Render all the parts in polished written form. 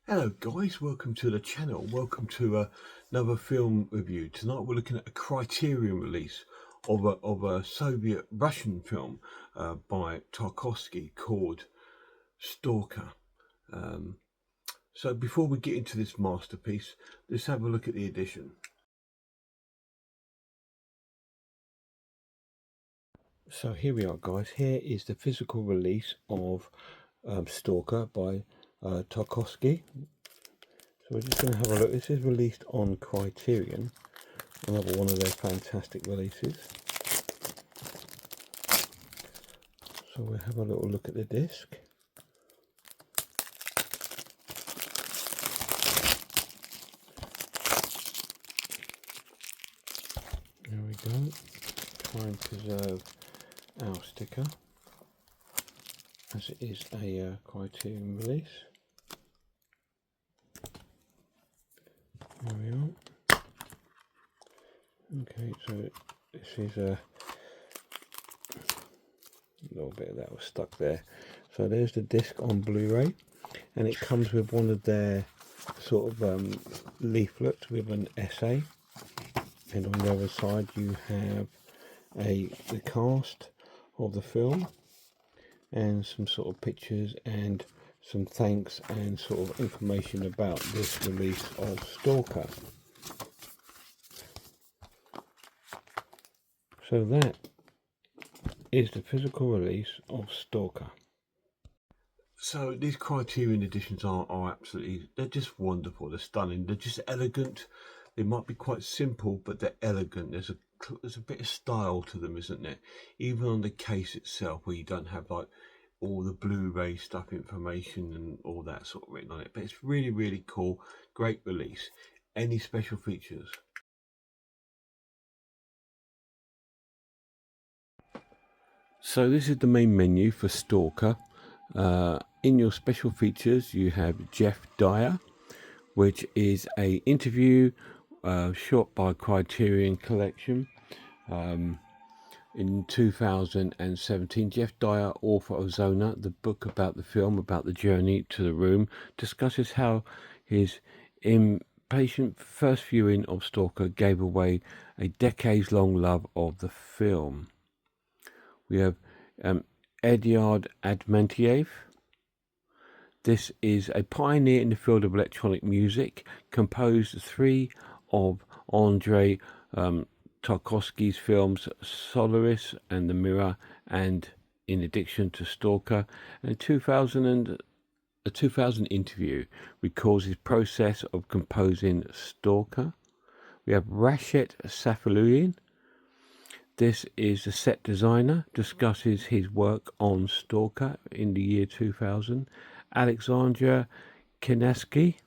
Hello guys, welcome to the channel. Welcome to another film review. Tonight we're looking at a Criterion release of a Soviet Russian film by Tarkovsky called Stalker. So before we get into this masterpiece, let's have a look at the edition. So here we are guys, here is the physical release of Stalker by Tarkovsky. So we're just going to have a look. This is released on Criterion, another one of their fantastic releases. So we'll have a little look at the disc. There we go. Try and preserve our sticker as it is a Criterion release. There we are. Okay, so this is a little bit of that was stuck there. So there's the disc on Blu-ray, and it comes with one of their sort of leaflets with an essay, and on the other side you have the cast of the film and some sort of pictures and some thanks and sort of information about this release of Stalker. So that is the physical release of Stalker. So these Criterion editions are absolutely, they're just wonderful, they're stunning, they're just elegant. They might be quite simple, but they're elegant. There's a bit of style to them, isn't there? Even on the case itself, where you don't have like all the Blu-ray stuff, information and all that sort of written on it. But it's really, really cool. Great release. Any special features? So this is the main menu for Stalker. In your special features, you have Jeff Dyer, which is a interview shot by Criterion Collection in 2017. Jeff Dyer, author of Zona, the book about the film, about the journey to the room, discusses how his impatient first viewing of Stalker gave away a decades-long love of the film. We have Edyard Admantiev. This is a pioneer in the field of electronic music, composed 3 of Andrei Tarkovsky's films Solaris and The Mirror, and in addition to Stalker. And a 2000 interview recalls his process of composing Stalker. We have Rashet Safaluyan. This is a set designer, discusses his work on Stalker in the year 2000. Alexandra Kenaski,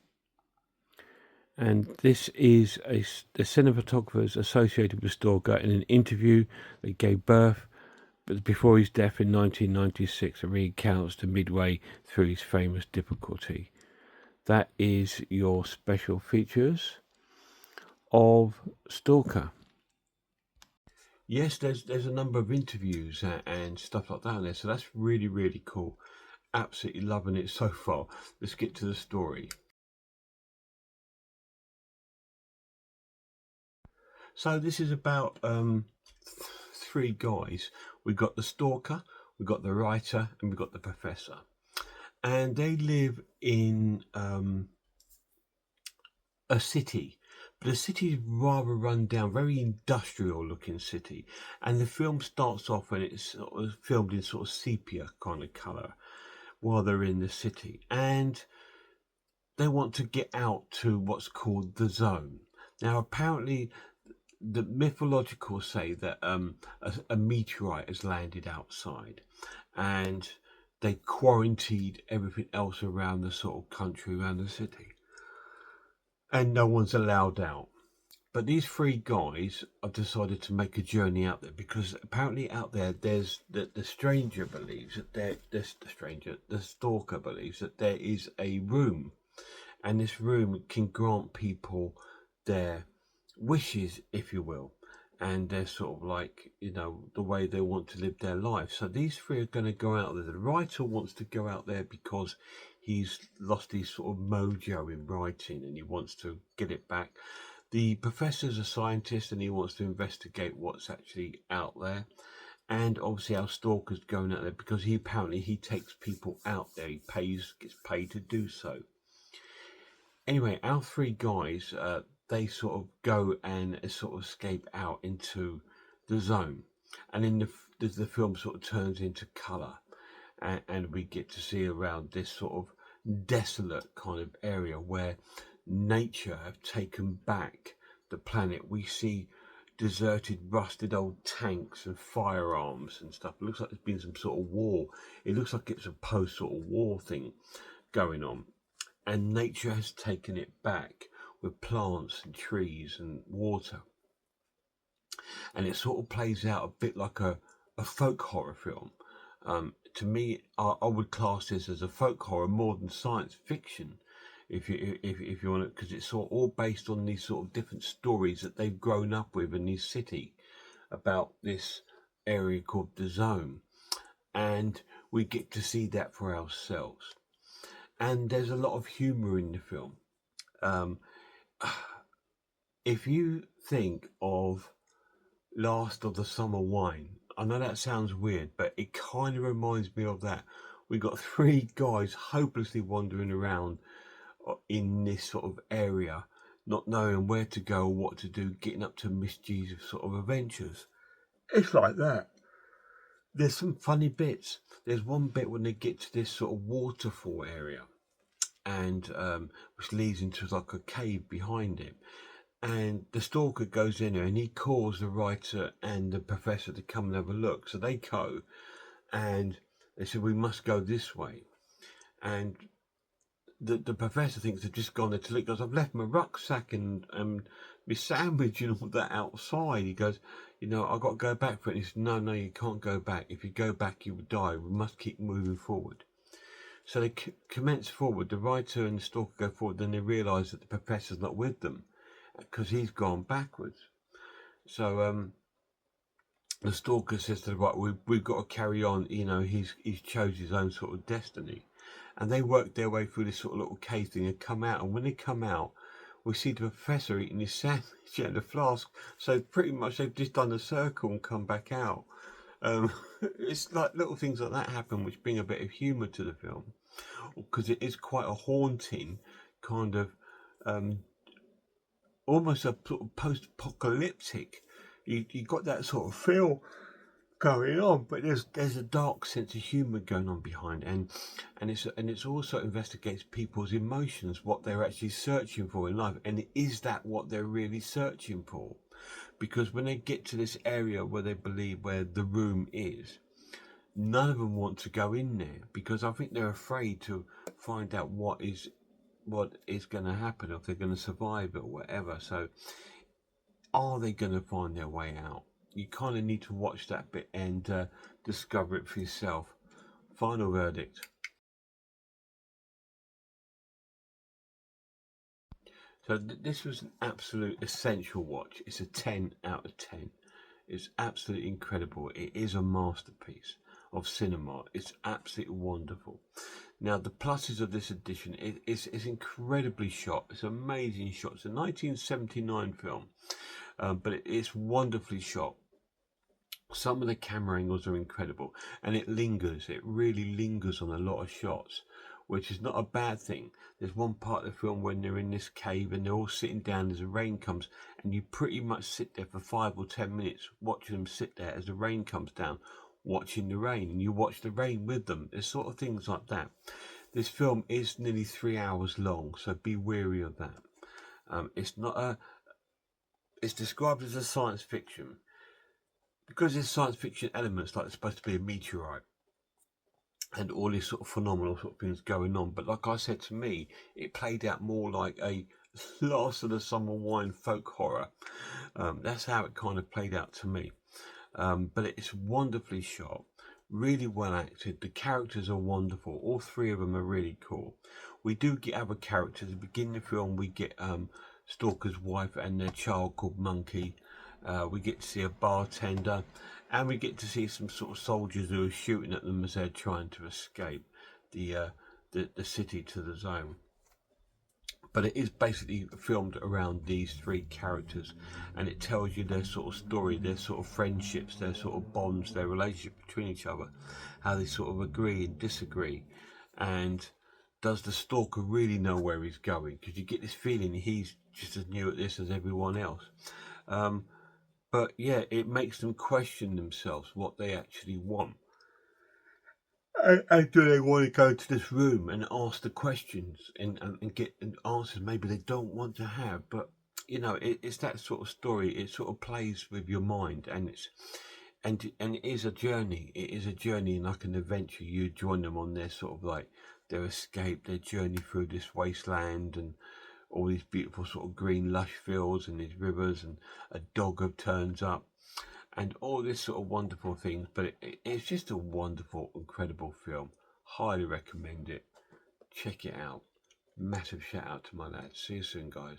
and this is the cinematographers associated with Stalker in an interview that gave birth before his death in 1996, and recounts to midway through his famous difficulty. That is your special features of Stalker. Yes, there's a number of interviews and stuff like that in there, so that's really, really cool. Absolutely loving it so far. Let's get to the story. So this is about 3 guys. We've got the stalker, we've got the writer, and we've got the professor. And they live in a city. But the city is rather run down, very industrial looking city. And the film starts off and it's sort of filmed in sort of sepia kind of colour while they're in the city, and they want to get out to what's called the zone. Now apparently the mythological say that a meteorite has landed outside, and they quarantined everything else around the sort of country, around the city, and no one's allowed out. But these 3 guys have decided to make a journey out there, because apparently out there, there's the stranger believes that the stalker believes that there is a room, and this room can grant people their wishes, if you will, and they're sort of like, you know, the way they want to live their life. So these 3 are going to go out there. The writer wants to go out there because he's lost his sort of mojo in writing and he wants to get it back. The professor's a scientist and he wants to investigate what's actually out there. And obviously our Stalker's going out there because he takes people out there. He gets paid to do so. Anyway, our three guys, they sort of go and sort of escape out into the zone. And in the film sort of turns into colour. And we get to see around this sort of desolate kind of area where nature have taken back the planet. We see deserted, rusted old tanks and firearms and stuff. It looks like there's been some sort of war. It looks like it's a post sort of war thing going on. And nature has taken it back with plants and trees and water. And it sort of plays out a bit like a folk horror film. To me, I would class this as a folk horror more than science fiction, if you want it, because it's sort of all based on these sort of different stories that they've grown up with in this city about this area called the Zone, and we get to see that for ourselves. And there's a lot of humour in the film. If you think of Last of the Summer Wine, I know that sounds weird, but it kind of reminds me of that. We got three guys hopelessly wandering around in this sort of area, not knowing where to go or what to do, getting up to mischievous sort of adventures. It's like that. There's some funny bits. There's one bit when they get to this sort of waterfall area, and which leads into like a cave behind it. And the Stalker goes in there and he calls the writer and the professor to come and have a look. So they go and they said, we must go this way. And the professor thinks they've just gone there to look. He goes, I've left my rucksack and my sandwich and all that outside. He goes, I've got to go back for it. And he said, no, you can't go back. If you go back, you will die. We must keep moving forward. So they commence forward. The writer and the Stalker go forward. Then they realise that the professor's not with them, because he's gone backwards. So the Stalker says to the right, we've got to carry on. He's chose his own sort of destiny, and they work their way through this sort of little cave thing and come out. And when they come out, we see the professor eating his sandwich and the flask. So pretty much they've just done a circle and come back out. It's like little things like that happen, which bring a bit of humour to the film, because it is quite a haunting kind of. Almost a sort of post-apocalyptic. You got that sort of feel going on, but there's a dark sense of humour going on behind, and it's also investigates people's emotions, what they're actually searching for in life, and is that what they're really searching for? Because when they get to this area where they believe where the room is, none of them want to go in there because I think they're afraid to find out what is going to happen, if they're going to survive it or whatever. So are they going to find their way out? You kind of need to watch that bit and discover it for yourself. Final verdict. So this was an absolute essential watch. It's a 10 out of 10. It's absolutely incredible. It is a masterpiece of cinema. It's absolutely wonderful. Now, the pluses of this edition, it's incredibly shot. It's amazing shot. It's a 1979 film, but it's wonderfully shot. Some of the camera angles are incredible, and it lingers. It really lingers on a lot of shots, which is not a bad thing. There's one part of the film when they're in this cave and they're all sitting down as the rain comes, and you pretty much sit there for 5 or 10 minutes watching them sit there as the rain comes down, watching the rain, and you watch the rain with them. There's sort of things like that. This film is nearly 3 hours long, so be wary of that. It's described as a science fiction because there's science fiction elements, like it's supposed to be a meteorite and all these sort of phenomenal sort of things going on. But like I said, to me, it played out more like a Last of the Summer Wine folk horror. That's how it kind of played out to me. But it's wonderfully shot, really well acted. The characters are wonderful. All three of them are really cool. We do get other characters. At the beginning of the film, we get Stalker's wife and their child called Monkey. We get to see a bartender, and we get to see some sort of soldiers who are shooting at them as they're trying to escape the the city to the zone. But it is basically filmed around these three characters, and it tells you their sort of story, their sort of friendships, their sort of bonds, their relationship between each other, how they sort of agree and disagree, and does the stalker really know where he's going? Because you get this feeling he's just as new at this as everyone else. But yeah, it makes them question themselves what they actually want. And do they want to go into this room and ask the questions and get answers maybe they don't want to have? But you know, it's that sort of story. It sort of plays with your mind, and it is a journey. It is a journey and like an adventure. You join them on their sort of like their escape, their journey through this wasteland and all these beautiful sort of green lush fields and these rivers, and a dog turns up and all this sort of wonderful things. But it's just a wonderful, incredible film. Highly recommend it. Check it out. Massive shout out to my lads. See you soon, guys.